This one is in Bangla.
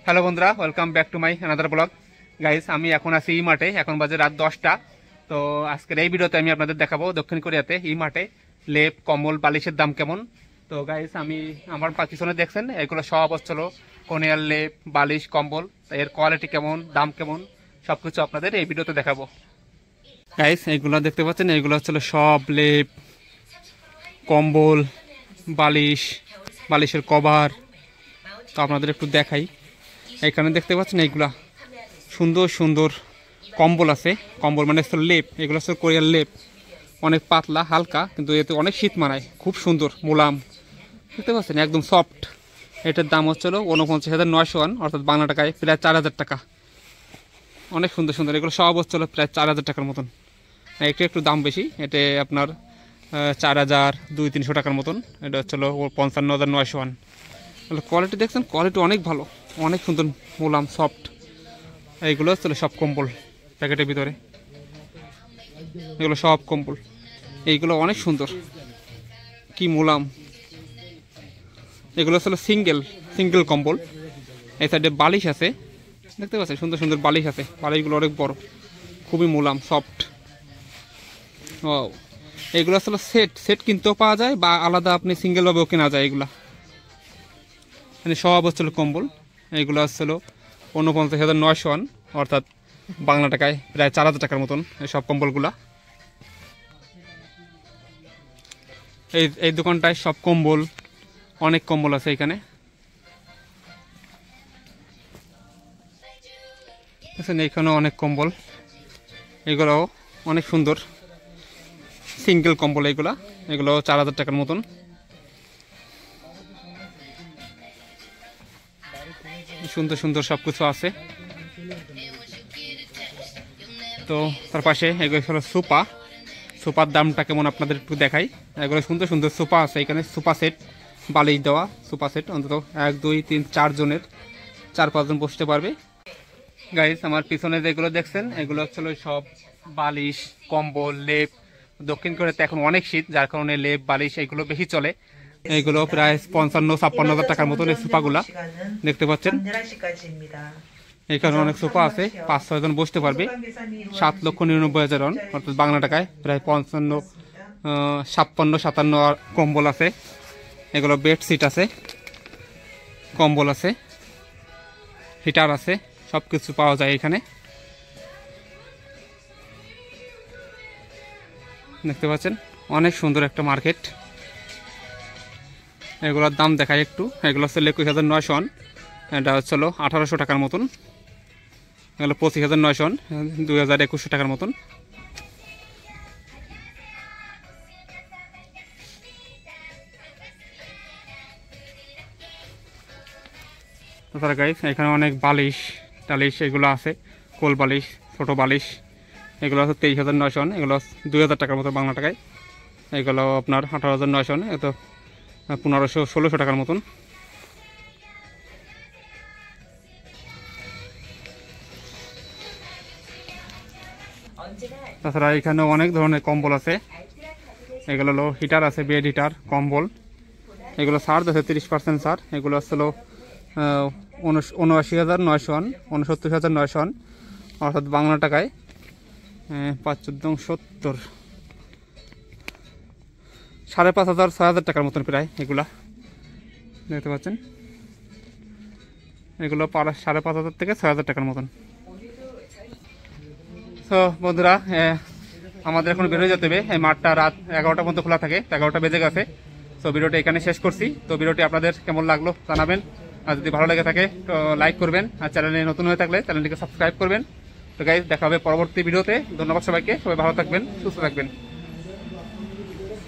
হ্যালো বন্ধুরা, welcome back to my another blog. Guys, আমি এখন আছি ই মাঠে। এখন বাজে রাত 10টা। তো আজকের এই ভিডিওতে আমি আপনাদের দেখাবো দক্ষিণ কোরিয়াতে ই মাঠে লেপ, কম্বল, বালিশের দাম কেমন। তো গাইস, আমি আমার পিছনে দেখছেন এগুলো সব হচ্ছিল কোরিয়ার লেপ, বালিশ, কম্বল। এর কোয়ালিটি কেমন, দাম কেমন, সব কিছু আপনাদের এই ভিডিওতে দেখাবো। গাইস, এইগুলো দেখতে পাচ্ছেন, এইগুলো হচ্ছিল সব লেপ, কম্বল, বালিশ, বালিশের কভার। তো আপনাদের একটু দেখাই। এখানে দেখতে পাচ্ছেন এইগুলা সুন্দর সুন্দর কম্বল আছে। কম্বল মানে হচ্ছে লেপ, এগুলো হচ্ছে কোরিয়ার লেপ। অনেক পাতলা হালকা, কিন্তু এতে অনেক শীত মানায়, খুব সুন্দর মোলাম। দেখতে পাচ্ছেন একদম সফট। এটার দাম হচ্ছিল 49,900 ওয়ান, অর্থাৎ বাংলা টাকায় প্রায় 4,000 টাকা। অনেক সুন্দর সুন্দর এগুলো সব হচ্ছিল প্রায় 4,000 টাকার মতন। এটা একটু দাম বেশি, এটা আপনার 4,200-300 টাকার মতন। এটা হচ্ছিল 55,900 ওয়ান। কোয়ালিটি দেখছেন, কোয়ালিটি অনেক ভালো, অনেক সুন্দর মোলাম সফট। এইগুলো হচ্ছিল সব কম্বল প্যাকেটের ভিতরে। এগুলো সব কম্বল, এইগুলো অনেক সুন্দর, কি মোলাম। এগুলো হচ্ছিল সিঙ্গেল কম্বল। এই সাইডে বালিশ আছে, দেখতে পাচ্ছেন সুন্দর সুন্দর বালিশ আছে। বালিশগুলো অনেক বড়, খুবই মোলাম সফট। ও, এইগুলো আসলে সেট কিনতেও পাওয়া যায়, বা আলাদা আপনি সিঙ্গেলভাবেও কেনা যায়। এগুলা মানে সব হচ্ছিল কম্বল। এইগুলো আসছিল 49,900 ওয়ান, অর্থাৎ বাংলা টাকায় প্রায় 4,000 টাকার মতন এই সব কম্বলগুলা। এই দোকানটায় সব কম্বল, অনেক কম্বল আছে এখানে। এইখানেও অনেক কম্বল, এগুলোও অনেক সুন্দর সিঙ্গেল কম্বল। এগুলো 4,000 টাকার মতন। সুন্দর সুন্দর সব কিছু আছে। তো তার পাশে এগুলো হলো সোফার দামটা কেমন আপনাদের একটু দেখাই। এগুলো সুন্দর সুন্দর সোফা আছে এখানে। সোফা সেট, বালিশ দেওয়া সোফা সেট, অন্তত 1, 2, 3, 4 জনের, 4-5 জন বসতে পারবে। গাইস, আমার পিছনে যেগুলো দেখছেন এগুলো হচ্ছিল সব বালিশ, কম্বল, লেপ। দক্ষিণ কোরিয়াতে এখন অনেক শীত, যার কারণে লেপ, বালিশ এগুলো বেশি চলে। এইগুলো প্রায় 55-56 হাজার টাকার মতন এই সোফাগুলা দেখতে পাচ্ছেন। এখানে অনেক সোফা আছে, 5-6 জন বসতে পারবে। 7,99,000 ওয়ান, অর্থাৎ বাংলা টাকায় প্রায় 56-57 কম্বল আছে। এগুলো বেডশিট আছে, কম্বল আছে, হিটার আছে, সব কিছু পাওয়া যায় এখানে। দেখতে পাচ্ছেন অনেক সুন্দর একটা মার্কেট। এগুলোর দাম দেখায় একটু। এগুলো হচ্ছে 21,900 ওয়ান, এটা হচ্ছিল 1,800 টাকার মতন। এগুলো 25,900 ওয়ান, 2,200 টাকার মতন। তাছাড়া গাইস, এখানে অনেক বালিশ টালিশ এগুলো আছে। কোল বালিশ, ছোটো বালিশ, এগুলো হচ্ছে 23,900 ওয়ান। এগুলো 2,000 টাকার মতো বাংলা টাকায়। এগুলো আপনার 18,900 ওয়ান, এত 1500-1600 টাকার মতন। তাছাড়া এখানে অনেক ধরনের কম্বল আছে। এগুলো হলো হিটার আছে, বেড হিটার, কম্বল। এগুলো ছাড় আছে 30% ছাড়। এগুলো আসলে 79,900 ওয়ান, 69,900 ওয়ান, অর্থাৎ বাংলা টাকায় 5-14-70, 5,500-6,000 টাকার মতন প্রায়। এগুলা দেখতে পাচ্ছেন, এগুলো 5,500 থেকে 6,000 টাকার মতন। তো বন্ধুরা, আমাদের এখন বেরোয় যেতে হবে। এই মাঠটা রাত 11টা পর্যন্ত খোলা থাকে, 11টা বেজে গেছে। তো ভিডিওটা এখানে শেষ করছি। তো ভিডিওটি আপনাদের কেমন লাগলো জানাবেন, আর যদি ভালো লেগে থাকে তো লাইক করবেন, আর চ্যানেলে নতুন হয়ে থাকলে চ্যানেলটিকে সাবস্ক্রাইব করবেন। তো গাইস, দেখা হবে পরবর্তী ভিডিওতে। ধন্যবাদ সবাইকে, সবাই ভালো থাকবেন, সুস্থ থাকবেন।